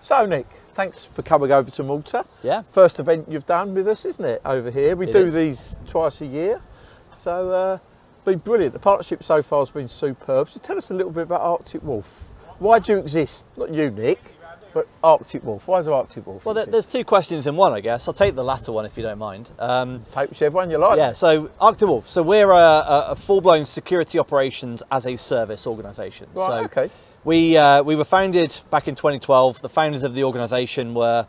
So Nick, thanks for coming over to Malta. Yeah. First event you've done with us, isn't it, over here? We do these twice a year. So been brilliant. The partnership so far has been superb. So tell us a little bit about Arctic Wolf. Why do you exist? Not you, Nick, but Arctic Wolf. Why does Arctic Wolf exist? There's two questions in one, I guess. I'll take the latter one if you don't mind. Take whichever one you like. Yeah, so Arctic Wolf. So we're a full-blown security operations as a service organisation. Right, so okay. We were founded back in 2012. The founders of the organisation were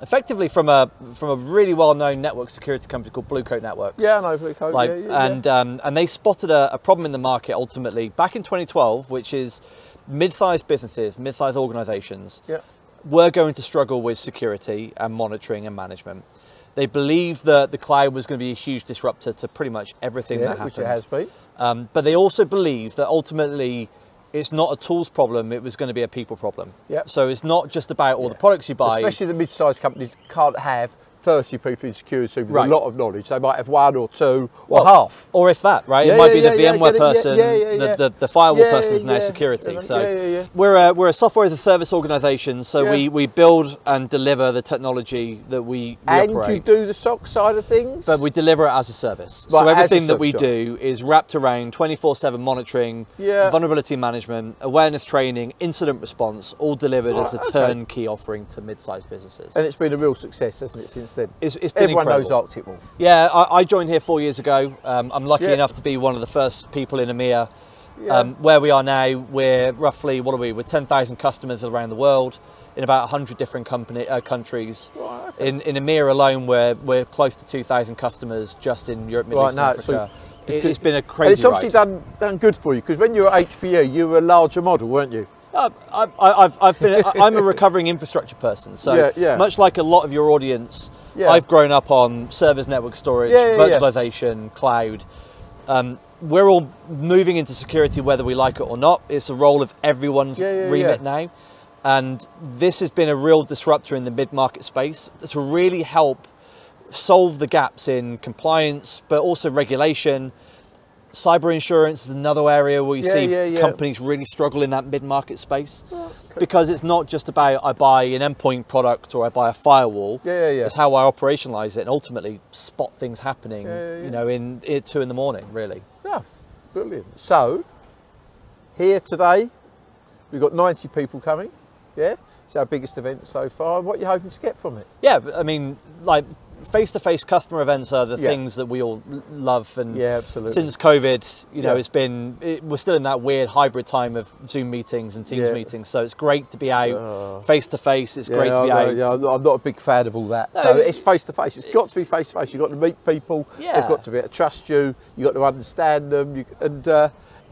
effectively from a really well-known network security company called Blue Coat Networks. Yeah, I know Blue Coat. And they spotted a problem in the market ultimately back in 2012, which is mid-sized businesses, mid-sized organisations were going to struggle with security and monitoring and management. They believed that the cloud was going to be a huge disruptor to pretty much everything that happened. Which it has been. But they also believed that ultimately it's not a tools problem, it was going to be a people problem. Yep. So it's not just about all the products you buy. Especially the mid-sized companies can't have 30 people in security with a lot of knowledge. They might have one or two or half. Or if that, right? It might be the VMware person, the firewall person is now security. So we're a software as a service organisation, so we build and deliver the technology that we operate. And you do the SOC side of things? But we deliver it as a service. So everything that we do is wrapped around 24/7 monitoring, vulnerability management, awareness training, incident response, all delivered as a turnkey offering to mid-sized businesses. And it's been a real success, hasn't it, since then? It's been Everyone incredible. knows Arctic Wolf. Yeah, I joined here 4 years ago. I'm lucky enough to be one of the first people in EMEA. Where we are now, we're roughly, we're 10,000 customers around the world in about 100 different countries. Right, okay. In EMEA alone, we're close to 2,000 customers just in Europe, Middle East and Africa. It's been a crazy It's obviously done good for you, because when you were at HPE, you were a larger model, weren't you? I'm a recovering infrastructure person, so much like a lot of your audience, I've grown up on servers, network storage, virtualization, cloud. We're all moving into security whether we like it or not. It's a role of everyone's remit now, and this has been a real disruptor in the mid-market space to really help solve the gaps in compliance, but also regulation. Cyber insurance is another area where you see companies really struggle in that mid-market space, because it's not just about I buy an endpoint product or I buy a firewall. It's how I operationalize it and ultimately spot things happening, you know, in 2 in the morning, really. Yeah, brilliant. So here today, we've got 90 people coming. Yeah, it's our biggest event so far. What are you hoping to get from it? Yeah, I mean, like, face-to-face customer events are the things that we all love, and since COVID, you know, we're still in that weird hybrid time of Zoom meetings and Teams meetings, so it's great to be out face-to-face. It's great to be out. Yeah, I'm not a big fan of all that. So it's face-to-face. It's got to be face-to-face. You've got to meet people. They've got to be able to trust you. You've got to understand them.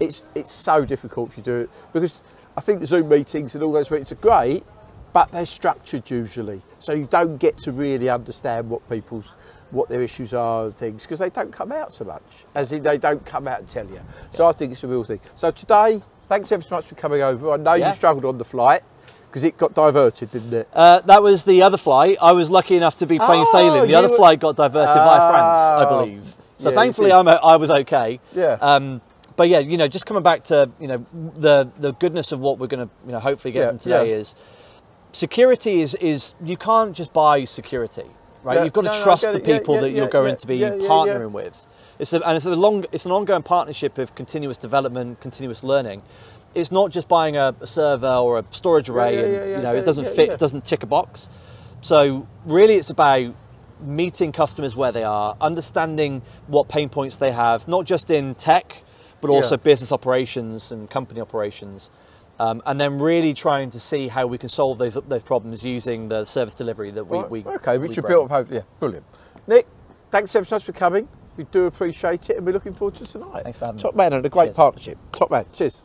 It's so difficult if you do it, because I think the Zoom meetings and all those meetings are great, but they're structured usually, so you don't get to really understand what their issues are and things, because they don't come out so much, as in they don't come out and tell you. So I think it's a real thing. So today, thanks ever so much for coming over. I know you struggled on the flight, because it got diverted, didn't it? That was the other flight. I was lucky enough to be plain sailing. The other flight got diverted via France, I believe. So thankfully I was okay. But yeah, you know, just coming back to, you know, the goodness of what we're going to, you know, hopefully get from today is, security is you can't just buy security, right? You've got to trust the people that you're going to be partnering with. It's an ongoing partnership of continuous development, continuous learning. It's not just buying a server or a storage array and you know it doesn't fit, doesn't tick a box. So really, it's about meeting customers where they are, understanding what pain points they have, not just in tech, but also business operations and company operations. And then really trying to see how we can solve those problems using the service delivery that we which you built up. Yeah, brilliant. Nick, thanks ever so much for coming. We do appreciate it, and we're looking forward to tonight. Thanks for having me. Top man, and a great partnership. Top man. Cheers.